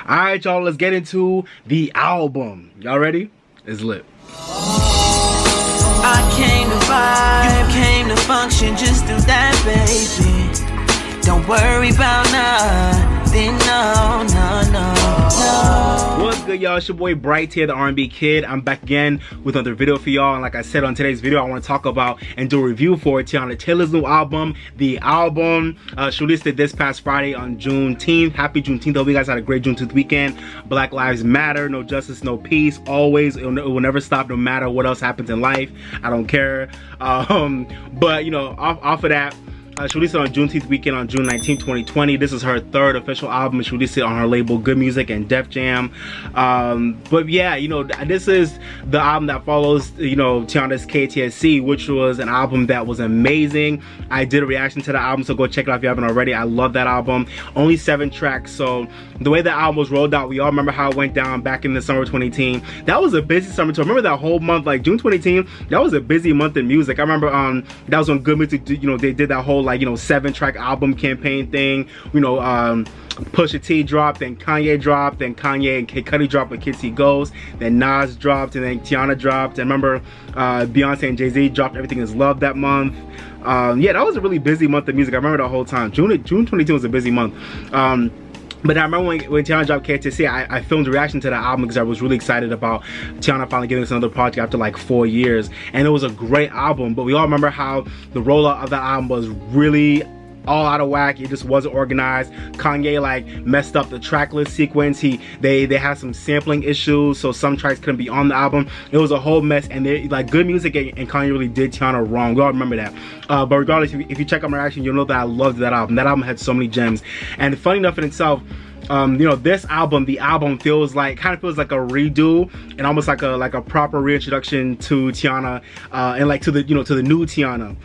Alright, y'all, let's get into the album. Y'all ready? It's lit. I came to vibe, you came to function, just do that, baby. Don't worry about nothing, no, no, no, no. What's good, y'all? It's your boy Bright here, the R&B Kid. I'm back again with another video for y'all, and like I said on today's video, I want to talk about and do a review for Teyana Taylor's new album, The Album. She released it this past Friday on Juneteenth. Happy Juneteenth. Hope you guys had a great Juneteenth weekend. Black lives matter, no justice, no peace. Always, it will never stop, no matter what else happens in life. I don't care. But you know, off of that, she released it on Juneteenth weekend on June 19, 2020. This is her third official album. She released it on her label Good Music and Def Jam. But yeah, you know, this is the album that follows, you know, Teyana's K.T.S.E, which was an album that was amazing. I did a reaction to the album, so go check it out if you haven't already. I love that album. Only 7 tracks, so the way the album was rolled out, we all remember how it went down back in the summer of 2018. That was a busy summer tour. Remember that whole month, like June 2018, that was a busy month in music. I remember that was when Good Music, you know, they did that whole, like, you know, 7-track album campaign thing. You know, Pusha T dropped, then Kanye dropped, then Kanye and K.T.S.E dropped with K.T.S.E Goes, then Nas dropped, and then Teyana dropped. And remember, Beyonce and Jay-Z dropped Everything Is Love that month. Yeah, that was a really busy month of music. I remember the whole time. June 2022 was a busy month. But I remember when Teyana dropped K.T.S.E, I filmed a reaction to the album because I was really excited about Teyana finally giving us another project after like 4 years. And it was a great album, but we all remember how the rollout of that album was really all out of whack. It just wasn't organized. Kanye like messed up the track list sequence. They had some sampling issues, so some tracks couldn't be on the album. It was a whole mess, and they, like, Good Music and Kanye really did Teyana wrong. We all remember that. But regardless, if you check out my reaction, you'll know that I loved that album. That album had so many gems. And funny enough in itself, you know, this album, the album feels like, kind of feels like a redo and almost like a proper reintroduction to Teyana, and like to the, you know, to the new Teyana.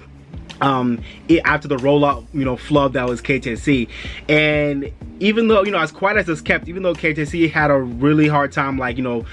After the rollout, you know, flub that was K.T.S.E. And even though, you know, as quiet as it's kept, even though K.T.S.E had a really hard time, like, you know,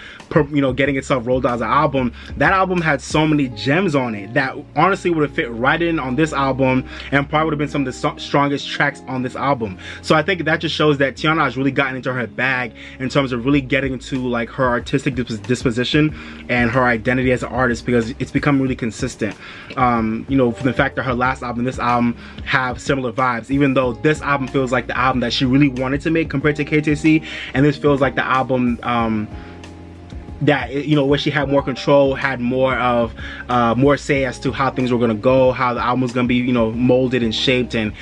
getting itself rolled out as an album, that album had so many gems on it that honestly would have fit right in on this album and probably would have been some of the strongest tracks on this album. So I think that just shows that Teyana has really gotten into her bag in terms of really getting into like her artistic disposition and her identity as an artist, because it's become really consistent. You know, from the fact that her last album and this album have similar vibes, even though this album feels like the album that she really wanted to make compared to K.T.S.E, and this feels like the album that, you know, where she had more control, had more of more say as to how things were gonna go, how the album was gonna be, you know, molded and shaped. And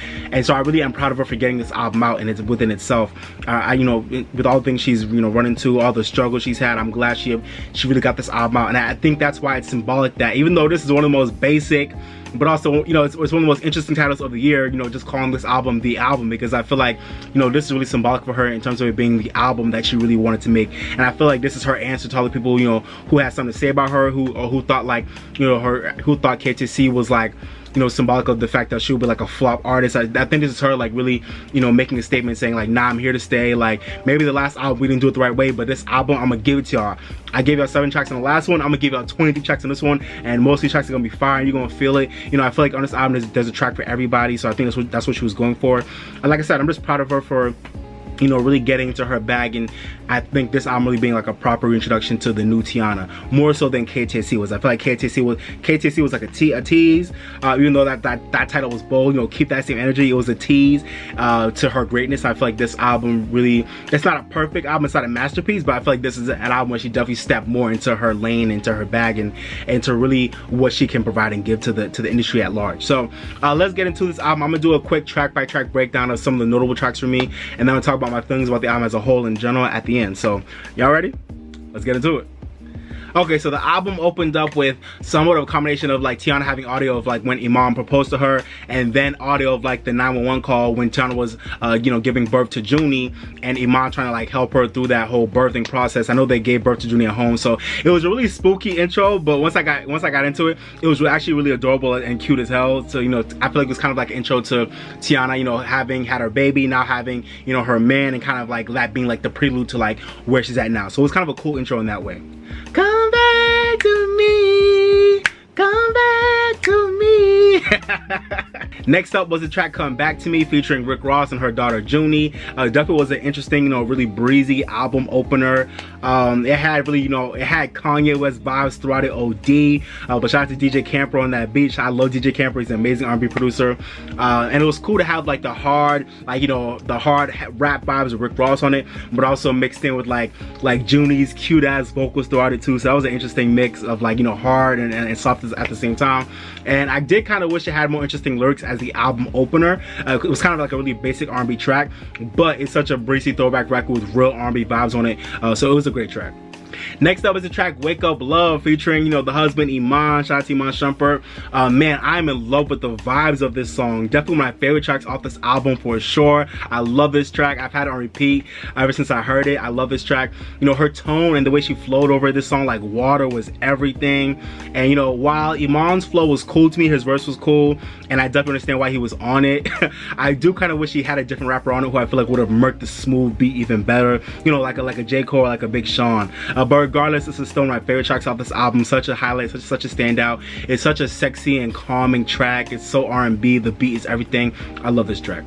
so I really am proud of her for getting this album out, and it's within itself. You know, with all the things she's, you know, run into, all the struggles she's had, I'm glad she really got this album out. And I think that's why it's symbolic that even though this is one of the most basic, but also, you know, it's one of the most interesting titles of the year, you know, just calling this album The Album, because I feel like, you know, this is really symbolic for her in terms of it being the album that she really wanted to make. And I feel like this is her answer to all the people, you know, who had something to say about her, who thought, like, you know, who thought K.T.S.E was like, you know, symbolic of the fact that she would be like a flop artist. I think this is her like really, you know, making a statement saying like, nah, I'm here to stay. Like, maybe the last album we didn't do it the right way, but this album, I'm gonna give it to y'all. I gave y'all 7 tracks on the last one. I'm gonna give y'all 23 tracks on this one, and most of these tracks are gonna be fire and you're gonna feel it. You know, I feel like on this album there's a track for everybody, so I think that's what she was going for. And like I said, I'm just proud of her for, you know, really getting into her bag. And I think this album really being like a proper introduction to the new Teyana, more so than K.T.S.E was. I feel like K.T.S.E was like a tease, even though that title was bold, you know, keep that same energy. It was a tease to her greatness. I feel like this album really, it's not a perfect album, it's not a masterpiece, but I feel like this is an album where she definitely stepped more into her lane, into her bag, and into really what she can provide and give to the industry at large. So let's get into this album. I'm gonna do a quick track by track breakdown of some of the notable tracks for me, and then I'm gonna talk about my things about the album as a whole in general at the end. So y'all ready? Let's get into it. Okay, so the album opened up with somewhat of a combination of like Teyana having audio of like when Imam proposed to her, and then audio of like the 911 call when Teyana was you know, giving birth to Junie, and Imam trying to like help her through that whole birthing process. I know they gave birth to Junie at home, so it was a really spooky intro, but once I got into it, it was actually really adorable and cute as hell. So, you know, I feel like it was kind of like an intro to Teyana, you know, having had her baby, now having, you know, her man, and kind of like that being like the prelude to like where she's at now. So it was kind of a cool intro in that way. Come back to me, come back to me. Next up was the track Come Back to Me featuring Rick Ross and her daughter Junie. Definitely was an interesting, really breezy album opener. It had really, it had Kanye West vibes throughout it, OD. But shout out to DJ Camper on that beat. I love DJ Camper. He's an amazing R&B producer. And it was cool to have like the hard, the hard rap vibes of Rick Ross on it, but also mixed in with like Junie's cute ass vocals throughout it too. So that was an interesting mix of hard and soft at the same time. And I did kind of wish it had more interesting lyrics as the album opener. It was kind of like a really basic R&B track, but it's such a breezy throwback record with real R&B vibes on it. So it was a great track. Next up is the track Wake Up Love featuring, the husband Iman. Shout out to Iman Shumpert. Man, I'm in love with the vibes of this song. Definitely one of my favorite tracks off this album for sure. I love this track. I've had it on repeat ever since I heard it. I love this track. Her tone and the way she flowed over this song like water was everything. And while Iman's flow was cool to me, his verse was cool, and I definitely understand why he was on it. I do kind of wish he had a different rapper on it who I feel like would have murked the smooth beat even better. Like a J. Cole or like a Big Sean. But regardless, this is still one of my favorite tracks off this album. Such a highlight, such a standout. It's such a sexy and calming track. It's so R&B. The beat is everything. I love this track.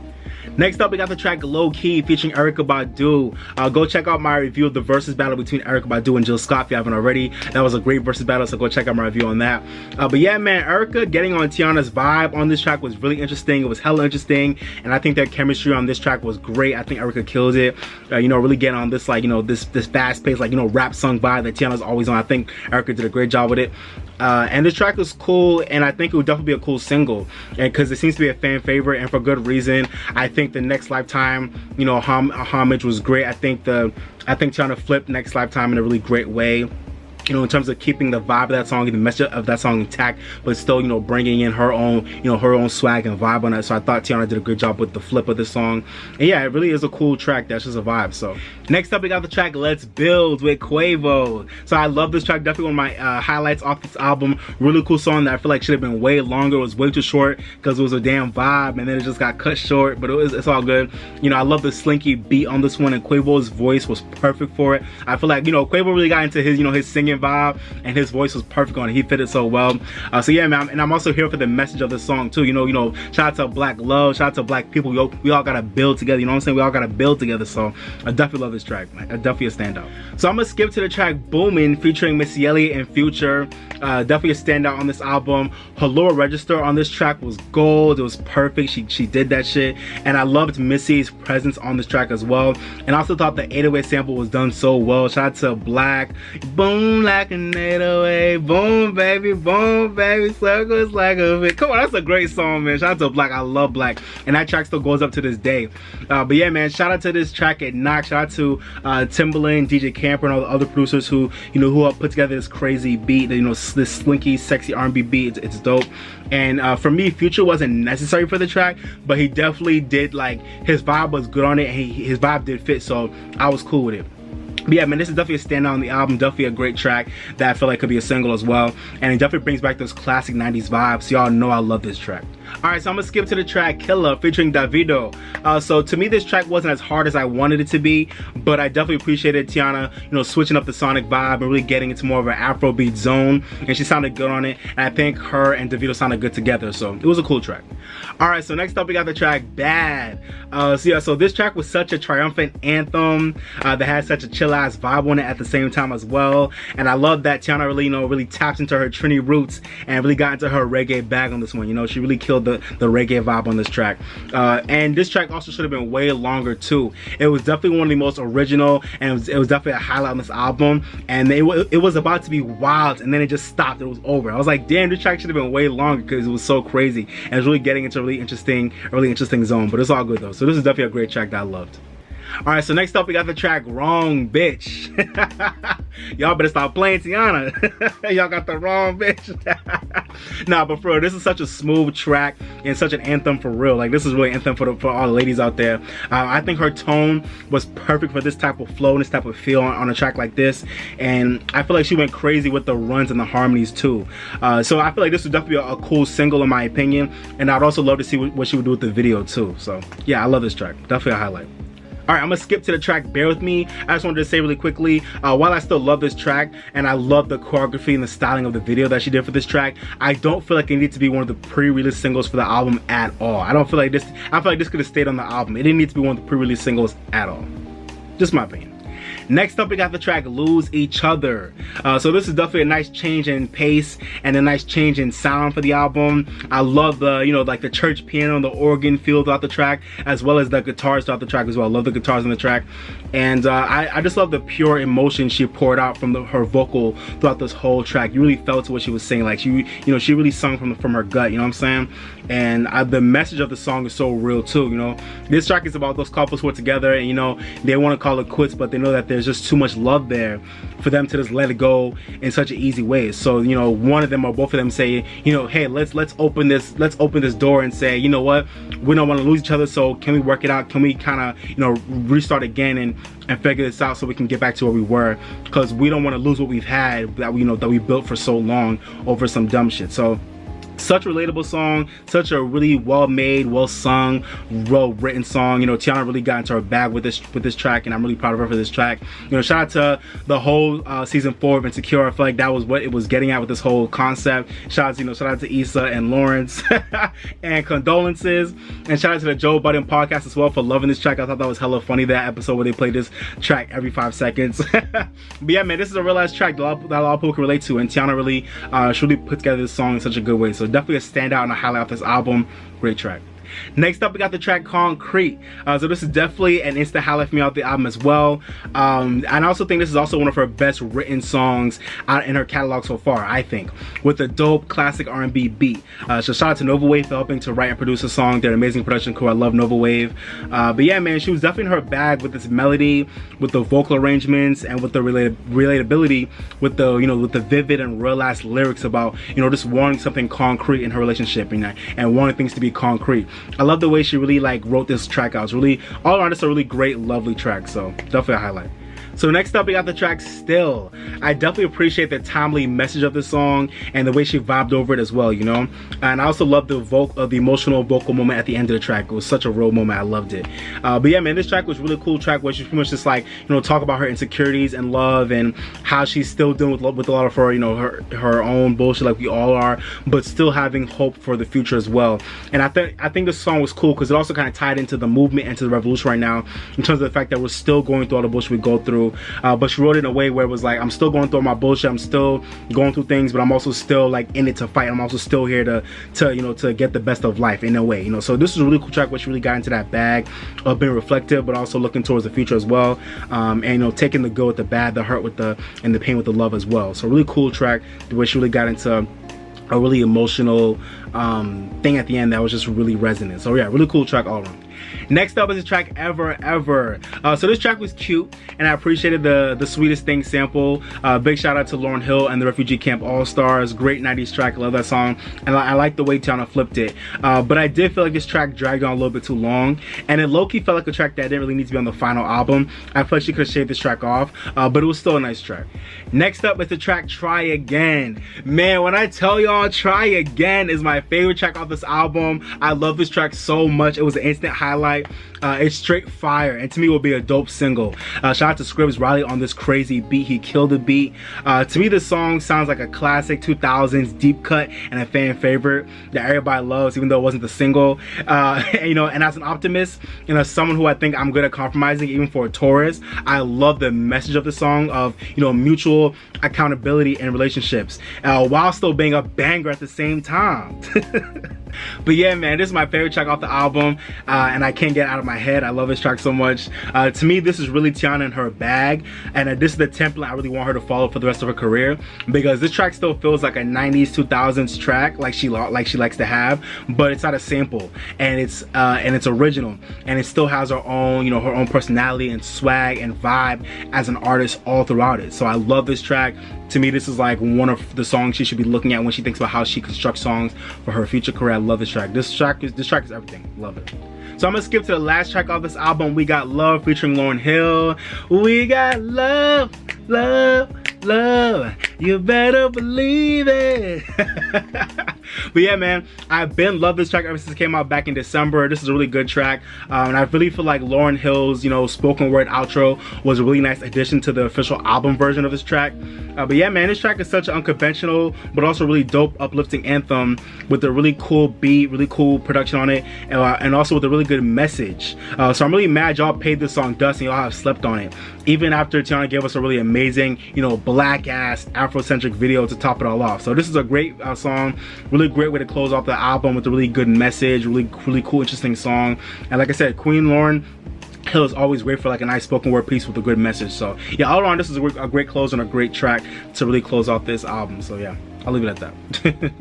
Next up, we got the track Low Key featuring Erykah Badu. Go check out my review of the versus battle between Erykah Badu and Jill Scott if you haven't already. That was a great versus battle, so go check out my review on that. But yeah, man, Erykah getting on Teyana's vibe on this track was really interesting. It was hella interesting, and I think their chemistry on this track was great. I think Erykah kills it. Really getting on this this fast-paced rap song vibe that Teyana's always on. I think Erykah did a great job with it. And this track was cool, and I think it would definitely be a cool single, and because it seems to be a fan favorite, and for good reason. I think the Next Lifetime, homage was great. I think Teyana flipped Next Lifetime in a really great way. In terms of keeping the vibe of that song and the message of that song intact, but still, bringing in her own, her own swag and vibe on it. So I thought Teyana did a good job with the flip of this song. And yeah, it really is a cool track. That's just a vibe. So next up, we got the track Let's Build with Quavo. So I love this track. Definitely one of my highlights off this album. Really cool song that I feel like should have been way longer. It was way too short because it was a damn vibe, and then it just got cut short. But it's all good. I love the slinky beat on this one, and Quavo's voice was perfect for it. I feel like Quavo really got into his his singing vibe, and his voice was perfect on it. He fitted so well. So yeah, man, and I'm also here for the message of the song too. Shout out to Black love, shout out to Black people. We all gotta build together. You know what I'm saying? We all gotta build together. So I definitely love this track. Definitely a standout. So I'm gonna skip to the track Boomin featuring Missy Elliott and Future. Definitely a standout on this album. Her lower register on this track was gold. It was perfect. She did that shit, and I loved Missy's presence on this track as well. And I also thought the 808 sample was done so well. Shout out to Black. Boom like an 808. Boom baby, circles like a bit. Come on, that's a great song, man. Shout out to Black. I love Black, and that track still goes up to this day. But yeah, man, shout out to this track at Knox. Shout out to Timbaland, DJ Camper, and all the other producers who who have put together this crazy beat. This slinky, sexy R&B beat. It's dope. And for me, Future wasn't necessary for the track, but he definitely did, his vibe was good on it, and his vibe did fit, so I was cool with it. But yeah, man, this is definitely a standout on the album. Definitely a great track that I feel like could be a single as well. And it definitely brings back those classic 90s vibes. So y'all know I love this track. Alright, so I'm gonna skip to the track Killer featuring Davido. So to me, this track wasn't as hard as I wanted it to be, but I definitely appreciated Teyana, switching up the sonic vibe and really getting into more of an Afrobeat zone. And she sounded good on it. And I think her and Davido sounded good together. So it was a cool track. Alright, so next up we got the track Bad. So this track was such a triumphant anthem that had such a chill ass vibe on it at the same time as well. And I love that Teyana really, really tapped into her Trini roots and really got into her reggae bag on this one. She really killed the reggae vibe on this track. And this track also should have been way longer too. It was definitely one of the most original, and it was definitely a highlight on this album. And it was about to be wild, and then it just stopped. It was over. I was like, damn, this track should have been way longer because it was so crazy. And it was really getting into a really interesting zone. But it's all good though. So this is definitely a great track that I loved. Alright, so next up we got the track Wrong Bitch. Y'all better stop playing Teyana. Y'all got the wrong bitch. Nah, but for real, this is such a smooth track and such an anthem for real. This is really an anthem for all the ladies out there. I think her tone was perfect for this type of flow and this type of feel on a track like this. And I feel like she went crazy with the runs and the harmonies too. So I feel like this would definitely be a cool single in my opinion. And I'd also love to see what she would do with the video too. So yeah, I love this track. Definitely a highlight. All right, I'm gonna skip to the track Bear With Me. I just wanted to say really quickly, while I still love this track and I love the choreography and the styling of the video that she did for this track, I don't feel like it needed to be one of the pre-release singles for the album at all. I feel like this could have stayed on the album. It didn't need to be one of the pre-release singles at all. Just my opinion. Next up, we got the track Lose Each Other. So this is definitely a nice change in pace and a nice change in sound for the album. I love the, you know, like the church piano and the organ feel throughout the track, as well as the guitars throughout the track as well. I love the guitars on the track. And I just love the pure emotion she poured out from her vocal throughout this whole track. You really felt what she was saying. Like she really sung from her gut, you know what I'm saying? And the message of the song is so real too, you know? This track is about those couples who are together and, you know, they want to call it quits, but they know that there's just too much love there for them to just let it go in such an easy way. So, you know, one of them or both of them say, you know, hey, let's open this door and say, you know what, we don't want to lose each other, so can we work it out? Can we kind of, you know, restart again and figure this out so we can get back to where we were, because we don't want to lose what we've had that we built for so long over some dumb shit. So such a relatable song, such a really well-made, well-sung, well-written song. You know, Teyana really got into her bag with this track, and I'm really proud of her for this track. You know, shout out to the whole season 4 of Insecure. I feel like that was what it was getting at with this whole concept. Shout out to, you know, shout out to Issa and Lawrence and condolences, and shout out to the Joe Budden podcast as well for loving this track. I thought that was hella funny, that episode where they played this track every 5 seconds. But yeah, man, this is a real ass track that a lot of people can relate to, and Teyana really put together this song in such a good way. So definitely a standout and a highlight of this album. Great track. Next up, we got the track Concrete. So this is definitely an instant highlight for me out the album as well. And I also think this is also one of her best written songs out in her catalog so far, I think, with a dope classic R&B beat. So shout out to Nova Wave for helping to write and produce the song. They're an amazing production crew. I love Nova Wave. But yeah, man, she was definitely in her bag with this melody, with the vocal arrangements, and with the relatability, with the, you know, with the vivid and real ass lyrics about, you know, just wanting something concrete in her relationship, you know, and wanting things to be concrete. I love the way she really like wrote this track out. It's really, all around, it's a really great, lovely track. So definitely a highlight. So next up, we got the track Still. I definitely appreciate the timely message of the song and the way she vibed over it as well, you know. And I also love the emotional vocal moment at the end of the track. It was such a real moment. I loved it. But yeah, man, this track was a really cool track where she pretty much just like, you know, talk about her insecurities and love and how she's still dealing with a lot of her, you know, her own bullshit like we all are, but still having hope for the future as well. And I think this song was cool because it also kind of tied into the movement and to the revolution right now in terms of the fact that we're still going through all the bullshit we go through. But she wrote it in a way where it was like, I'm still going through my bullshit, I'm still going through things, but I'm also still like in it to fight. I'm also still here to you know, to get the best of life in a way, you know. So this is a really cool track where she really got into that bag of being reflective, but also looking towards the future as well, and you know, taking the good with the bad, the hurt with the, and the pain with the love as well. So really cool track where she really got into a really emotional thing at the end that was just really resonant. So yeah, really cool track all around. Next up is the track Ever Ever. So this track was cute, and I appreciated the Sweetest Thing sample. Big shout out to Lauryn Hill and the Refugee Camp All-Stars. Great 90s track. I love that song, and I like the way Teyana flipped it. But I did feel like this track dragged on a little bit too long, and it low-key felt like a track that didn't really need to be on the final album. I feel like she could have shaved this track off, but it was still a nice track. Next up is the track Try Again. Man, when I tell y'all, Try Again is my favorite track off this album. I love this track so much. It was an instant highlight. It's straight fire, and to me it will be a dope single. Shout out to Scribbs Riley on this crazy beat. He killed the beat. To me, this song sounds like a classic 2000s deep cut and a fan favorite that everybody loves, even though it wasn't the single. And, you know, and as an optimist and as someone who I think I'm good at compromising, even for a Taurus, I love the message of the song of, you know, mutual accountability in relationships, while still being a banger at the same time. But yeah, man, this is my favorite track off the album, and I can't get it out of my head. I love this track so much. To me, this is really Teyana in her bag, and this is the template I really want her to follow for the rest of her career, because this track still feels like a 90s 2000s track like she likes to have, but it's not a sample, and it's original, and it still has her own, you know, her own personality and swag and vibe as an artist all throughout it. So I love this track. To me, this is like one of the songs she should be looking at when she thinks about how she constructs songs for her future career. I love this track. This track is everything. Love it. So I'm gonna skip to the last track of this album. We got Love featuring Lauryn Hill. We got love, love, love. You better believe it. But yeah, man, I've been loved this track ever since it came out back in December. This is a really good track, and I really feel like Lauryn Hill's, you know, spoken word outro was a really nice addition to the official album version of this track. But yeah, man, this track is such an unconventional but also really dope, uplifting anthem with a really cool beat, really cool production on it, and also with a really good message. So I'm really mad y'all paid this song dust and y'all have slept on it, even after Teyana gave us a really amazing, you know, black ass Afrocentric video to top it all off. So this is a great song, really great way to close off the album with a really good message, really cool, interesting song. And like I said, Queen Lauryn Hill is always great for like a nice spoken word piece with a good message. So yeah, all around this is a great close and a great track to really close off this album. So yeah, I'll leave it at that.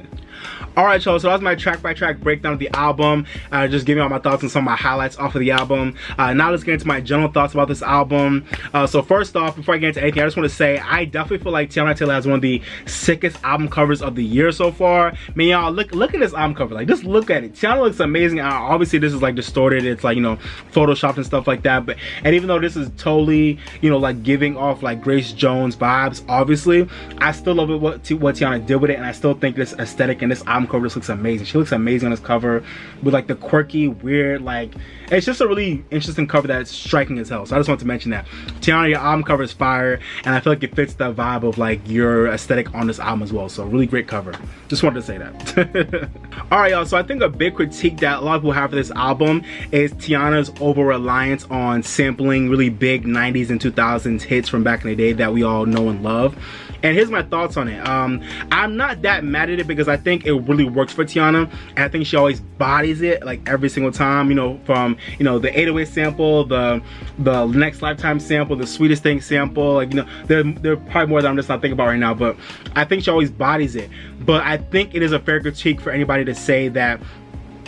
Alright y'all, so that's my track by track breakdown of the album. Just giving all my thoughts on some of my highlights off of the album. Now let's get into my general thoughts about this album. So first off, before I get into anything, I just want to say I definitely feel like Teyana Taylor has one of the sickest album covers of the year so far. Man, y'all, look at this album cover. Like, just look at it. Teyana looks amazing. Obviously this is like distorted, it's like, you know, photoshopped and stuff like that, but and even though this is totally, you know, like giving off like Grace Jones vibes, obviously I still love what Teyana did with it, and I still think this aesthetic and this album cover just looks amazing. She looks amazing on this cover with like the quirky, weird, like, it's just a really interesting cover that's striking as hell. So I just want to mention that. Teyana, your album cover is fire, and I feel like it fits the vibe of like your aesthetic on this album as well. So really great cover. Just wanted to say that. Alright y'all, so I think a big critique that a lot of people have for this album is Teyana's over-reliance on sampling really big 90s and 2000s hits from back in the day that we all know and love. And here's my thoughts on it. I'm not that mad at it because I think it really works for Teyana, and I think she always bodies it like every single time, you know, from, you know, the 808 sample, the Next Lifetime sample, the Sweetest Thing sample, like, you know, there are probably more that I'm just not thinking about right now, but I think she always bodies it. But I think it is a fair critique for anybody to say that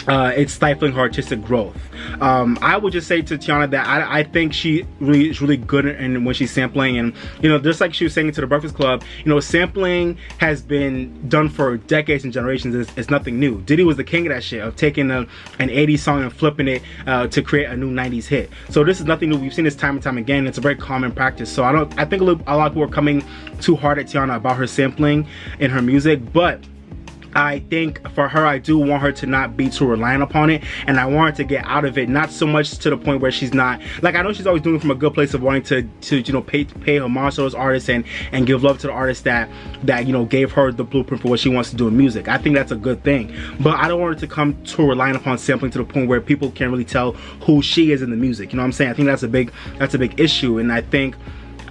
it's stifling her artistic growth. I would just say to Teyana that I think she is really good in when she's sampling, and you know, just like she was saying to the Breakfast Club, you know, sampling has been done for decades and generations. It's nothing new. Diddy was the king of that shit, of taking an 80s song and flipping it to create a new 90s hit. So this is nothing new. We've seen this time and time again. It's a very common practice. So I think a lot of people are coming too hard at Teyana about her sampling in her music, but I think for her, I do want her to not be too reliant upon it, and I want her to get out of it, not so much to the point where she's not, like, I know she's always doing it from a good place of wanting to you know, pay homage to those artists and give love to the artists that you know, gave her the blueprint for what she wants to do in music. I think that's a good thing, but I don't want her to come too reliant upon sampling to the point where people can't really tell who she is in the music. You know what I'm saying? I think that's a big issue, and I think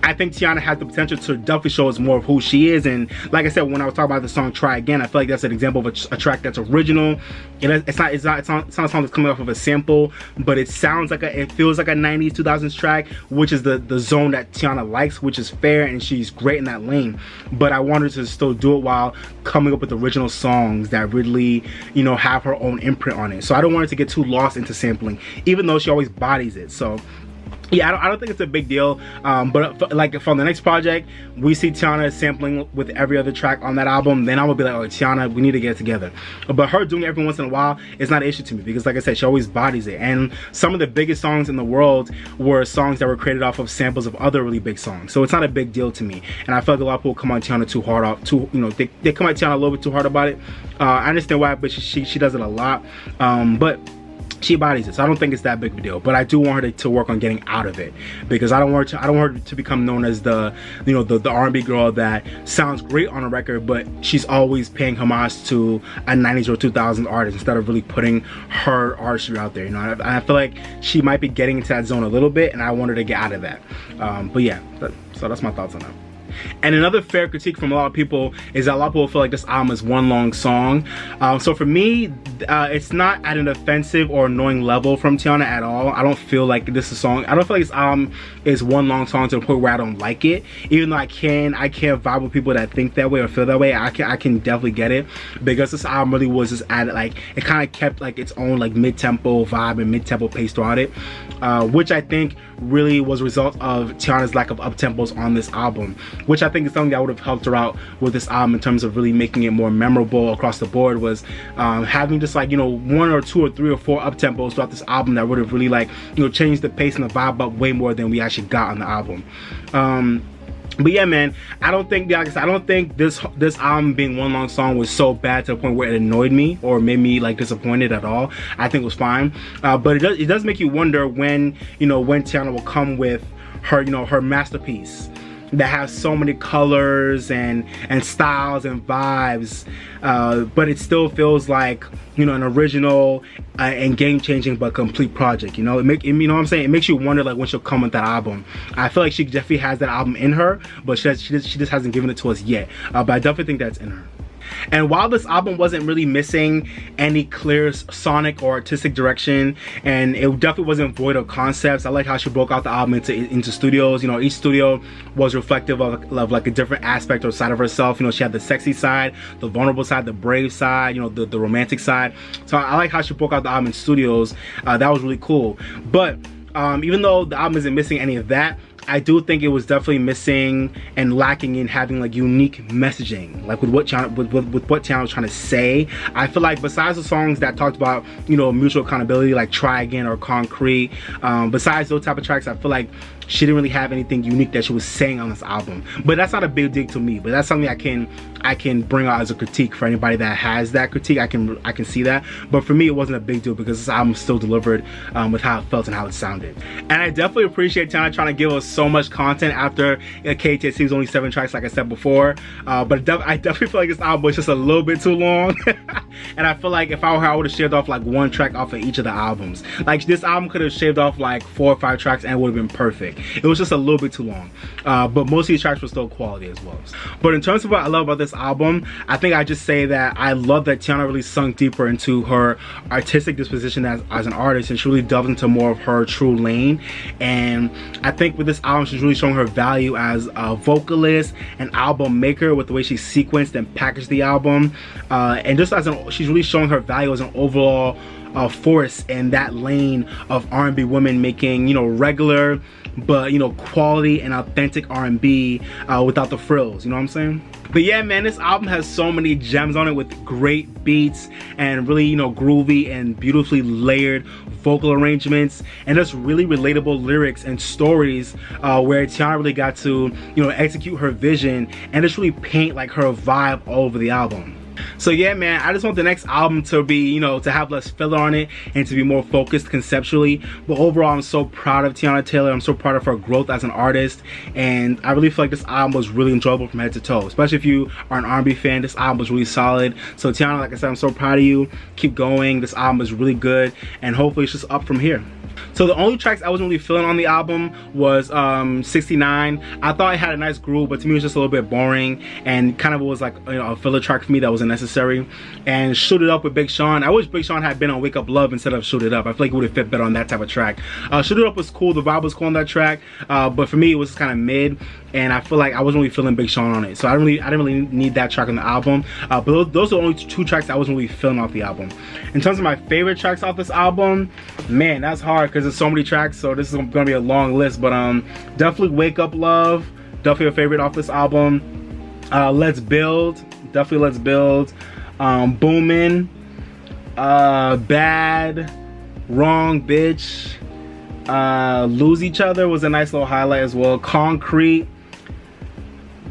Teyana has the potential to definitely show us more of who she is. And like I said, when I was talking about the song Try Again, I feel like that's an example of a track that's original. It's not a song that's coming off of a sample, but it sounds like it feels like a 90s 2000s track, which is the zone that Teyana likes, which is fair, and she's great in that lane. But I want her to still do it while coming up with original songs that really, you know, have her own imprint on it. So I don't want her to get too lost into sampling, even though she always bodies it. So yeah, I don't think it's a big deal, but like from the next project, we see Teyana sampling with every other track on that album, then I would be like, oh, Teyana, we need to get it together. But her doing it every once in a while is not an issue to me, because like I said, she always bodies it. And some of the biggest songs in the world were songs that were created off of samples of other really big songs, so it's not a big deal to me. And I feel like a lot of people come on Teyana too hard you know, they come at Teyana a little bit too hard about it. I understand why, but she does it a lot, but she bodies it, so I don't think it's that big of a deal. But I do want her to work on getting out of it, because I don't want her to become known as the, you know, the R&B girl that sounds great on a record, but she's always paying homage to a 90s or 2000s artist instead of really putting her artistry out there. You know, and I feel like she might be getting into that zone a little bit, and I want her to get out of that. But yeah, so that's my thoughts on that. And another fair critique from a lot of people is that a lot of people feel like this album is one long song. So for me, it's not at an offensive or annoying level from Teyana at all. I don't feel like this is a song. I don't feel like this album is one long song to the point where I don't like it. Even though I can't vibe with people that think that way or feel that way. I can definitely get it, because this album really was just added, like, it kind of kept like its own like mid-tempo vibe and mid-tempo pace throughout it, which I think really was a result of Teyana's lack of up-tempos on this album, which I think is something that would have helped her out with this album in terms of really making it more memorable across the board, was having just like, you know, 1 or 2 or 3 or 4 up-tempos throughout this album that would have really, like, you know, changed the pace and the vibe up way more than we actually got on the album. But yeah, man, I don't think, like I said, I don't think this album being one long song was so bad to the point where it annoyed me or made me like disappointed at all. I think it was fine. But it does make you wonder when, you know, when Teyana will come with her, you know, her masterpiece that has so many colors and styles and vibes, but it still feels like, you know, an original and game-changing but complete project. You know, you know what I'm saying? It makes you wonder like when she'll come with that album. I feel like she definitely has that album in her, but she just hasn't given it to us yet. But I definitely think that's in her. And while this album wasn't really missing any clear sonic or artistic direction, and it definitely wasn't void of concepts, I like how she broke out the album into studios. You know, each studio was reflective of like a different aspect or side of herself. You know, she had the sexy side, the vulnerable side, the brave side, you know, the romantic side. So I like how she broke out the album in studios. That was really cool. But even though the album isn't missing any of that, I do think it was definitely missing and lacking in having like unique messaging, like with what Teyana was trying to say. I feel like besides the songs that talked about, you know, mutual accountability, like Try Again or Concrete, besides those type of tracks, I feel like she didn't really have anything unique that she was saying on this album. But that's not a big dig to me, but that's something I can bring out as a critique for anybody that has that critique. I can see that. But for me, it wasn't a big deal because this album still delivered with how it felt and how it sounded. And I definitely appreciate Teyana trying to give us so much content after K.T.S.E was only 7 tracks, like I said before. But I definitely feel like this album was just a little bit too long. And I feel like if I were her, I would have shaved off like 1 track off of each of the albums. Like this album could have shaved off like 4 or 5 tracks and it would have been perfect. It was just a little bit too long. But most of these tracks were still quality as well. But in terms of what I love about this album, I think I just say that I love that Teyana really sunk deeper into her artistic disposition as an artist, and she really delved into more of her true lane. And I think with this album, she's really showing her value as a vocalist and album maker with the way she sequenced and packaged the album. And just she's really showing her value as an overall force in that lane of R&B women making, you know, regular but, you know, quality and authentic R&B without the frills, you know what I'm saying? But yeah, man, this album has so many gems on it with great beats and really, you know, groovy and beautifully layered vocal arrangements and just really relatable lyrics and stories where Teyana really got to, you know, execute her vision and just really paint like her vibe all over the album. So yeah, man, I just want the next album to be, you know, to have less filler on it and to be more focused conceptually. But overall, I'm so proud of Teyana Taylor. I'm so proud of her growth as an artist, and I really feel like this album was really enjoyable from head to toe. Especially if you are an R&B fan, this album was really solid. So Teyana, like I said, I'm so proud of you. Keep going. This album is really good, and hopefully it's just up from here. So the only tracks I wasn't really feeling on the album was 69. I thought it had a nice groove, but to me it was just a little bit boring and kind of was like, you know, a filler track for me that wasn't necessary. And Shoot It Up with Big Sean. I wish Big Sean had been on Wake Up Love instead of Shoot It Up. I feel like it would have fit better on that type of track. Shoot It Up was cool. The vibe was cool on that track, but for me it was kind of mid. And I feel like I wasn't really feeling Big Sean on it, so I didn't really need that track on the album. But those are the only 2 tracks I wasn't really feeling off the album. In terms of my favorite tracks off this album, man, that's hard because there's so many tracks. So this is gonna be a long list, but definitely Wake Up Love, definitely a favorite off this album. Let's Build, definitely Let's Build. Boomin, Bad, Wrong Bitch, Lose Each Other was a nice little highlight as well. Concrete,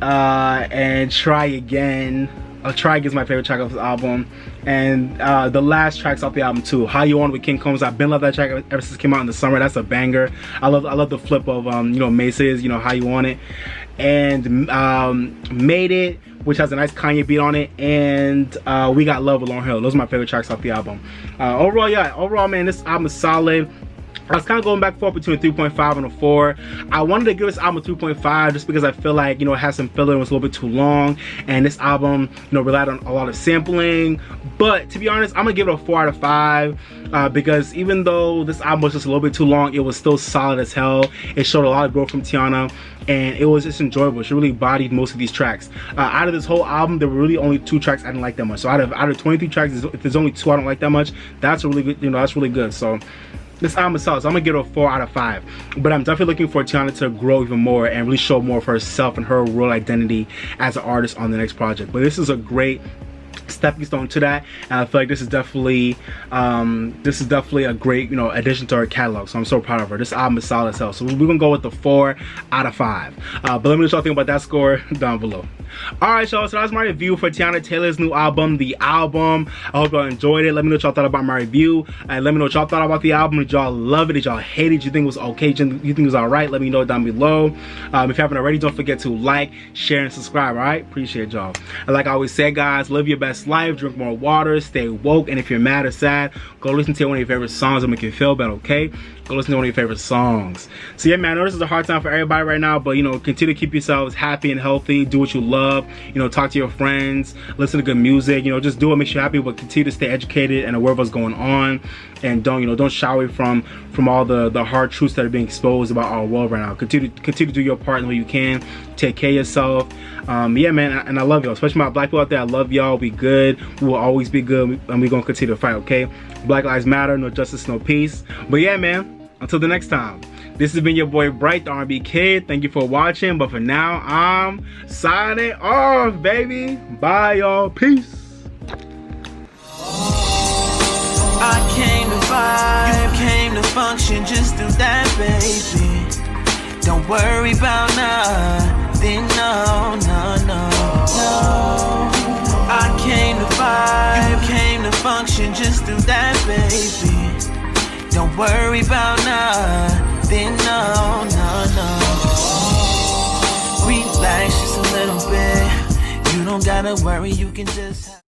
and Try Again. Try Again is my favorite track of this album. And the last tracks off the album too. How You Want with King Combs. I've been loving that track ever since it came out in the summer. That's a banger. I love the flip of you know, Mace's, you know, How You Want It. And Made It, which has a nice Kanye beat on it, and We Got Love with Lauryn Hill. Those are my favorite tracks off the album. Overall, man, this album is solid. I was kind of going back and forth between a 3.5 and a 4. I wanted to give this album a 3.5 just because I feel like, you know, it has some filler and was a little bit too long, and this album, you know, relied on a lot of sampling. But to be honest, I'm gonna give it a 4 out of 5 because even though this album was just a little bit too long, it was still solid as hell. It showed a lot of growth from Teyana, and it was just enjoyable. She really bodied most of these tracks. Out of this whole album, there were really only 2 tracks I didn't like that much. So out of 23 tracks, if there's only 2 I don't like that much, that's a really good, you know, that's really good. So this album is solid, so I'm gonna give it a 4 out of 5. But I'm definitely looking for Teyana to grow even more and really show more of herself and her real identity as an artist on the next project. But this is a great stepping stone to that, and I feel like this is definitely a great, you know, addition to her catalog. So I'm so proud of her. This album is solid as hell. So we're gonna go with the 4 out of 5. But let me know what y'all think about that score down below. Alright y'all, so that's my review for Teyana Taylor's new album, The Album. I hope y'all enjoyed it. Let me know what y'all thought about my review, and let me know what y'all thought about the album. Did y'all love it? Did y'all hate it? Did you think it was okay? Did you think it was alright? Let me know down below. If you haven't already, don't forget to like, share, and subscribe. Alright, appreciate y'all. And like I always say, guys, live your best life, drink more water, stay woke, and if you're mad or sad, go listen to one of your favorite songs that make you feel better, okay? Go listen to one of your favorite songs. So yeah, man, I know this is a hard time for everybody right now, but you know, continue to keep yourselves happy and healthy. Do what you love. You know, talk to your friends, listen to good music. You know, just do what makes you happy, but continue to stay educated and aware of what's going on. And don't shy away from all the hard truths that are being exposed about our world right now. Continue to do your part in the way you can. Take care of yourself. Yeah, man, and I love y'all, especially my black people out there. I love y'all. We good. We will always be good, and we're gonna continue to fight. Okay, Black Lives Matter. No justice, no peace. But yeah, man. Until the next time, this has been your boy Bright, the R&B Kid. Thank you for watching, but for now, I'm signing off, baby. Bye, y'all. Peace. I came to vibe, you came to function, just do that, baby. Don't worry about nothing, no. I came to vibe, you came to function, just do that, baby. Don't worry about nothing, no. Relax just a little bit. You don't gotta worry, you can just